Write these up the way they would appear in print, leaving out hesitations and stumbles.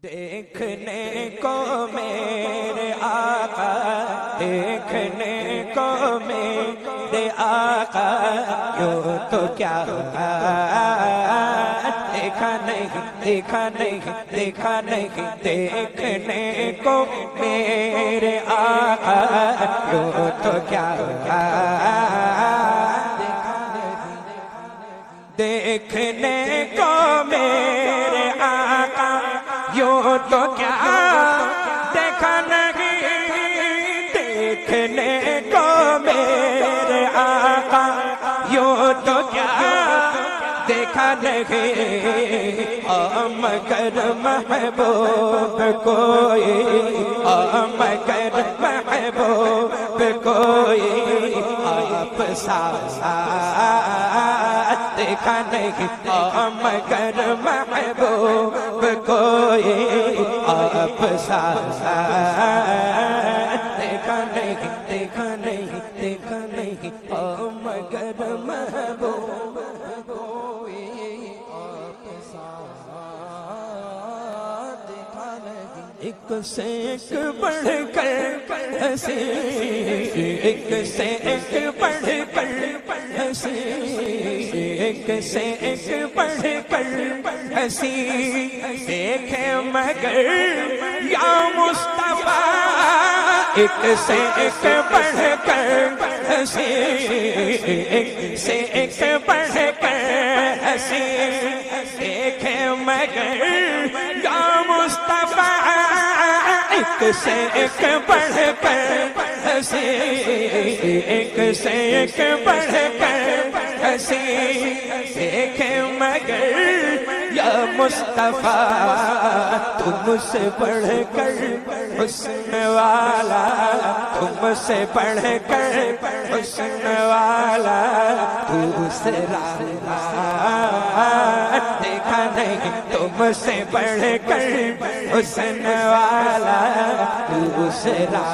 دیکھنے کو میرے آقا، دیکھنے کو میرے آقا، یوں تو کیا ہوگا، دیکھا نہیں دیکھا نہیں دیکھا نہیں، دیکھنے کو میرے آقا، یوں تو کیا ہوگا، دیکھنے کو میرے آقا، یوں تو کیا دیکھا نہیں، دیکھنے کو میرے آقا، یوں تو کیا دیکھا نہیں، مگر محبوب کوئی، مگر محبوب کوئی آپ سا دیکھا نہیں، مگر محبوب کوئی آپ سا دیکھا نہیں، دیکھا نہیں دیکھا نہیں، مگر محبوب کوئی آپ سا دیکھا نہیں، ایک سے ایک بڑھ کر ہنسی، ایک سے ایک بڑھ کر ہنسی، ایک سے ایک بڑھ کر ہنسی، دیکھے مگر یا مصطفیٰ، ایک سے ایک بڑھ کر ہنسی، ایک سے ایک بڑھ کر ہنسی، دیکھے مگر یا مصطفیٰ، ایک سے ایک بڑھ کر ہنسی، ایک سے ایک بڑھ کر ہنسی، دیکھے مگر یا مصطفیٰ، تم سے بڑھ کر حسن والا، تم سے بڑھ کر حسن والا دوسرا دیکھا نہیں، تم سے بڑھ کر حسن والا دوسرا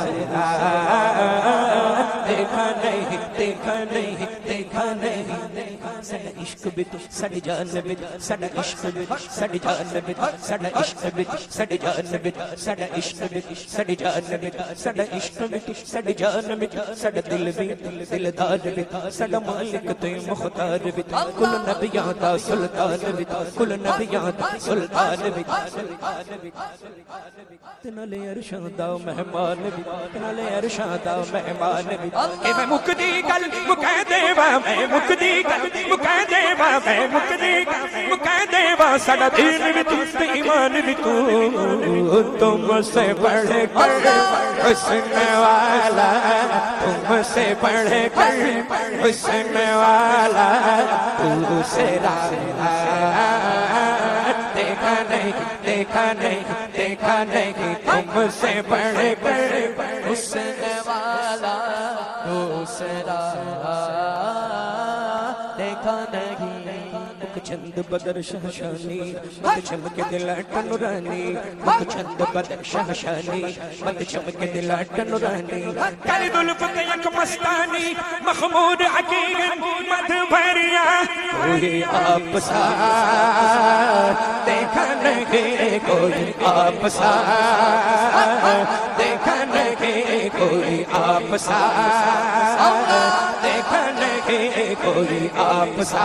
دیکھا نہیں، دیکھا نہیں دیکھا نہیں، ساڈا عشق بھی ساڈی جان بھی، ساڈا عشق بھی ساڈی جان بھی، ساڈا عشق بھی ساڈی جان بھی، ساڈا عشق بھی ساڈی جان بھی، ساڈا عشق بھی ساڈی جان بھی، ساڈا دل بھی دلدار بھی، ساڈا مالک تے مختار بھی، کل نبیاں دا سلطان بھی، کل نبیاں دا سلطان بھی، نالے عرشاں دا مہمان بھی، نالے عرشاں دا مہمان بھی، کہ میں مکدی گل مکہ دیوا، میں مکدی گل مکہ دیوا، میں مکدی گل مکہ دیوا، ساڈا دین بھی تو ایمان بھی تو، تم سے بڑھ کر حسن والا، تم سے بڑھ کر حسن والا دوسرا دیکھا نہیں، دیکھا نہیں دیکھا نہیں، تم سے بڑھ کر حسن والا دوسرا دیکھا نہیں، مکھ چند بدر شہشانی، مد چمک دلاٹ نورانی، مکھ چند بدر شہشانی، مد چمک دلاٹ نورانی، کر دلفت یک مستانی، مخمود عقیق مد بھریا، کوئی آپ سا دیکھا نہیں، کوئی آپ سا دیکھا نہیں، کوئی آپ سا دیکھا نہیں، کوئی آپ سا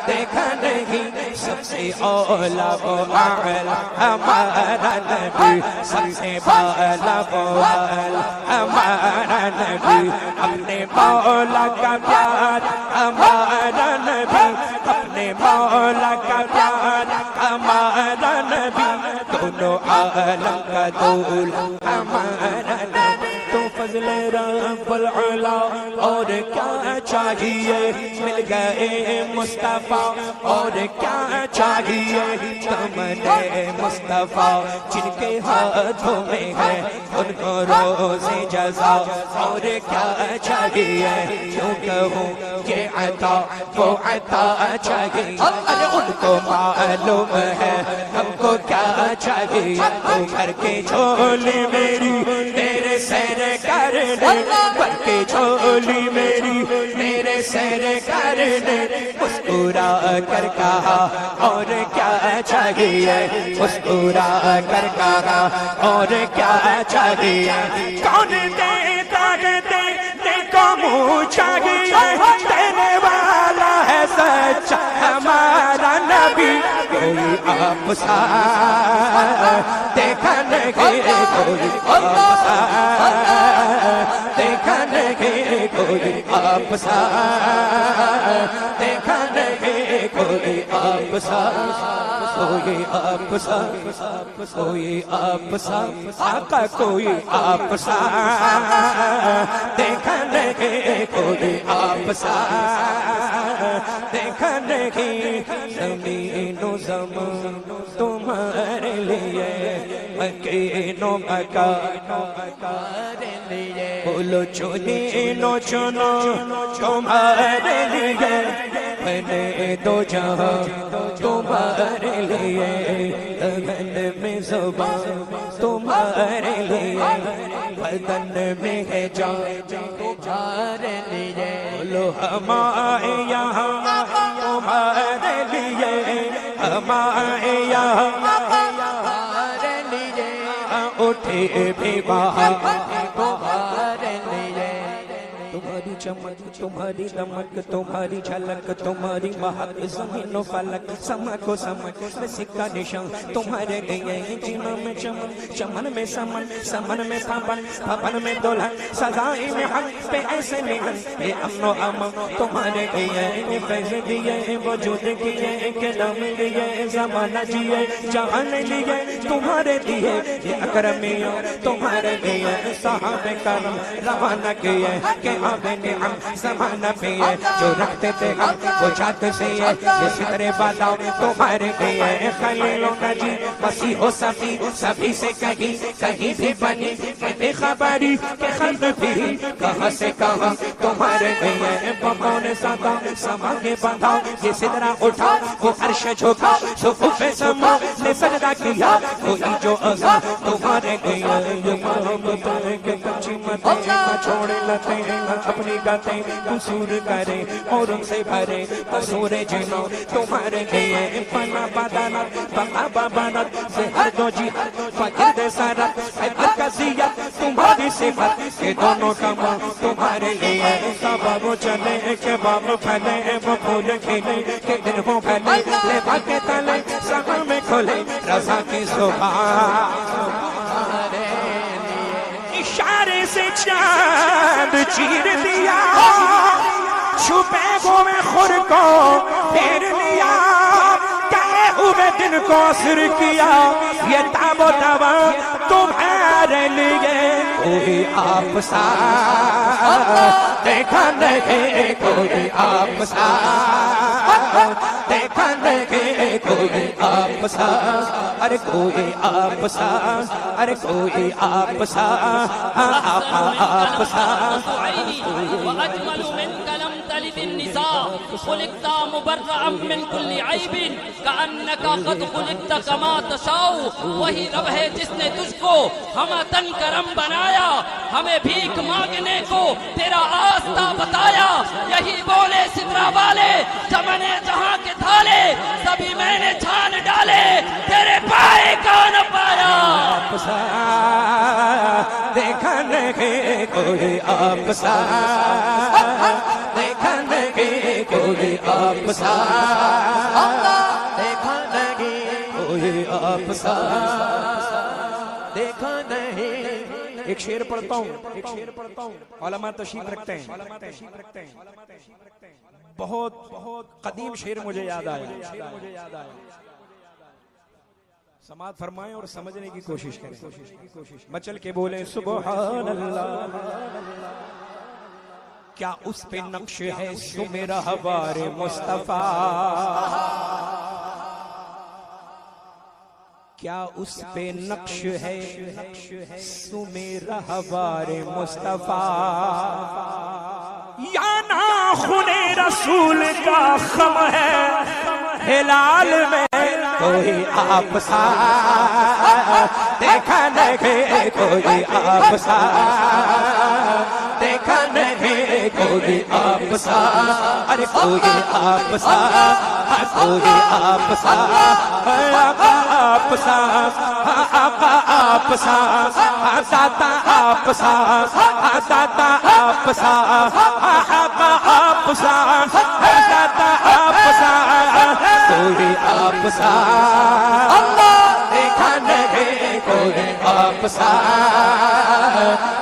دیکھا نہیں، سب سے اولا و اعلی ہمارا نبی، سب سے بالا و اعلی ہمارا نبی، اپنے مولا کا پیار ہمارا نبی، اپنے مولا کا پیار ہمارا نبی، دونوں عالم کا دولہ ہمارا نبی، تو فضل رب العلا اور کیا چاہیے، مل گئے مصطفیٰ اور کیا چاہیے، تمنے مصطفیٰ جن کے ہاتھوں میں ہے ان کو روز جزا اور کیا چاہیے، کیوں کہوں یہ عطا وہ عطا چاہیے، ارے ان کو معلوم ہے ہم کو کیا چاہیے، تو کر کے جھولی میری تیرے سیر کرنے بن کے جھولی میری میرے سیر کرنے مسکرا کر کہا اور کیا چاہیے مسکرا کر کہا اور کیا چاہیے کون دیتا ہے دینے کو منہ چاہیے دینے والا ہے سچا ہمارا نبی کوئی آپ سا دیکھا نہیں کوئی آپ سا دیکھا نہیں کوئی آپ سا دیکھا نہیں کوئی آپ سا کوئی آپ سا کوئی آپ سا آقا کوئی آپ سا دیکھا نہیں کوئی آپ سا دیکھا نہیں زمین و زمان تمہارے لیے مکین و مکان بولو چنینو چنو تمہارے لیے بنے دو جہاں تمہارے لیے لگن میں زبان تمہارے لیے بدن میں ہے جان تمہارے لیے بولو ہمارے یہاں تمہارے لیے ہمارے یہاں تمہارے لیے اٹھے بھی باہر تمہارے لیے تمہاری چمک تمہاری دمک تمہاری جھلک تمہاری مہک زمین و فلک سمک و سمک میں سکہ نشان تمہارے لیے جینا میں چمن چمن میں سمن سمن میں پھپن پھپن میں دلہن سزائے میں حق پہ ایسے مہن یہ امن و امن تمہارے لیے فیض دیے وجود کیے کہ نام لیے زمانہ جیے جہان لیے تمہارے دیے یہ اکرمیوں تمہارے لیے صحابہ کرم روانہ کیے کہ آب نعم زمانہ پیے جو رکھتے تھے ہم وہ جات سے یہ سترے باداؤ تمہارے لیے خلیل و نجی مسیح و صفی سبھی سے کہیں کہیں بھی بنی بے خبری کہ خلق پھری کہاں سے کہاں تمہارے لیے بموں نے ساتھا سما کے باندھا یہ سترہ اٹھا وہ عرش جھوکا صفوف سما نے سجدہ کیا کوئی جو عزا تمہارے لیے یہ محبت ہے کہ کچھی متیں نہ چھوڑے لتے نہ اپنی گاتیں قصور کرے اور ان سے بھرے قصور جنوں تمہارے لیے پناہ بدانت بقا بابانت زہر دو جہت فقر دے سارت حیبت کا زیت تمہاری صفت کہ دونوں کماں تمہارے لیے سبب چلے کہ باب پھلے وہ پھول کھلے کہ دن ہو پھلے لیبا کے تلے سما میں کھلے رضا کی صبح اشارے سے چاند چیر دیا چھپے ہوئے خور کو پھیر لیا کہے ہوئے دن کو اثر کیا یہ تاب و تبا تمہارے لیے کوئی آپ سا دیکھا نہیں کوئی آپ سا دیکھا نہیں کوئی آپ سا ارے کوئی آپ سا ارے کوئی آپ سا آپ سا وأجمل منك لم تلد النساء خلقت مبرأ من كل عيب كأنك قد خلقت كما تشاء وہی رب ہے جس نے تجھ کو ہم تن کرم بنایا ہمیں بھیک مانگنے کو تیرا آستہ بتایا یہی بولے سترہ والے چمن جہاں کے تھالے سبھی میں نے چھان ڈالے تیرے پائے کا نہ پایا آپ سا دیکھا نہیں کوئی آپ سا دیکھا نہیں کوئی آپ سا دیکھا نہیں کوئی آپ سا دیکھا نہیں ایک شعر پڑھتا ہوں علماء تشریف رکھتے ہیں بہت قدیم شعر مجھے یاد آیا سماعت فرمائیں اور سمجھنے کی کوشش کریں مچل کے بولیں سبحان اللہ کیا اس پہ نقش ہے سو میرا حوار مصطفیٰ کیا اس پہ نقش ہے سو میرا حوار مصطفیٰ یا ناخن رسول کا خم ہے ہلال میں کوئی آپ سا دیکھا نہیں کوئی آپ سا دیکھا نہیں کوئی آپ سا ارے کوئی آپ سا کوئی آپ سا آقا آپ سا آقا آپ سا داتا آپ سا داتا آپ سا آقا آپ سا داتا آپ سا کوئی آپ سا دیکھا نہیں کوئی آپ سا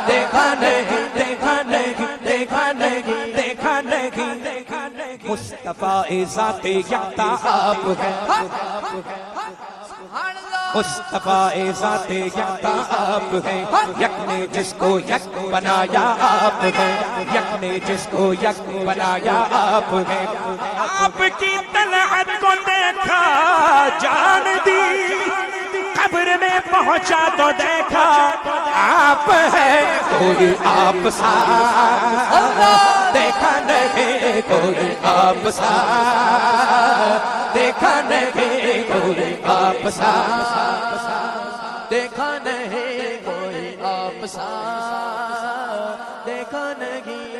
دیکھا نہیں دیکھا نہیں دیکھا نہیں دیکھا نہیں دیکھا نہیں مصطفیٰ ذات یکتا آپ ہے مصطفیٰ ذات یکتا آپ ہے یک نے جس کو یک بنایا آپ ہے یک نے جس کو یک بنایا آپ ہے آپ کی طلعت کو دیکھا جان دی قبر میں پہنچا تو دیکھا آپ ہے کوئی آپ سا دیکھا نہیں کوئی آپ سا دیکھا نہیں کوئی آپ سا دیکھا نہیں کوئی آپ سا دیکھا نہیں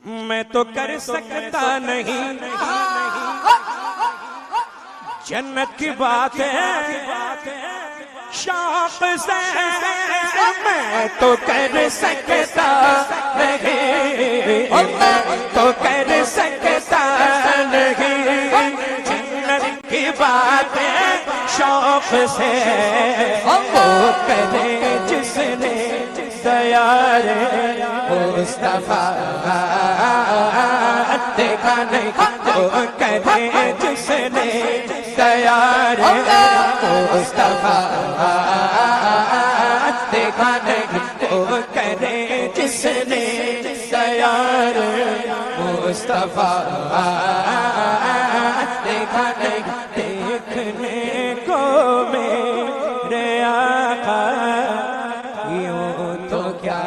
میں تو کر سکتا نہیں جنت کی بات ہے شوق سے میں تو کر سکتا نہیں میں تو کر سکتا نہیں جنت کی بات ہے شوق سے وہ کرے جس نے دیار مصطفیٰ دیکھا نہیں وہ کرے جس نے دیار مصطفیٰ دیکھا نہیں وہ کرے جس نے دیار مصطفیٰ دیکھا نہیں دیکھنے کو میرے آقا یوں تو کیا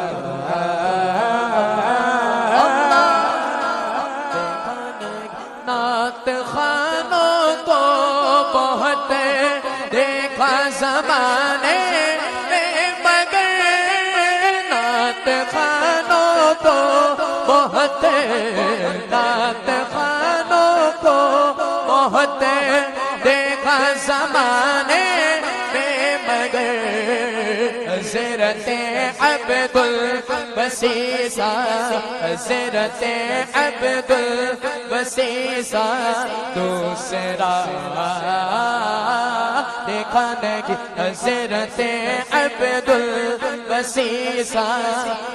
نعت خوانوں کو بہت دیکھا زمانے میں مگر نعت خوانوں کو بہت نعت خوانوں کو بہت دیکھا زمانے میں مگر حضرت عبد البسیسہ حضرت عبد البسیسہ دوسرا دیکھا نہیں حضرت عبد البسیسہ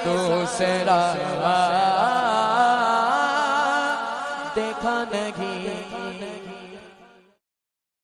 دوسرا دیکھا نہیں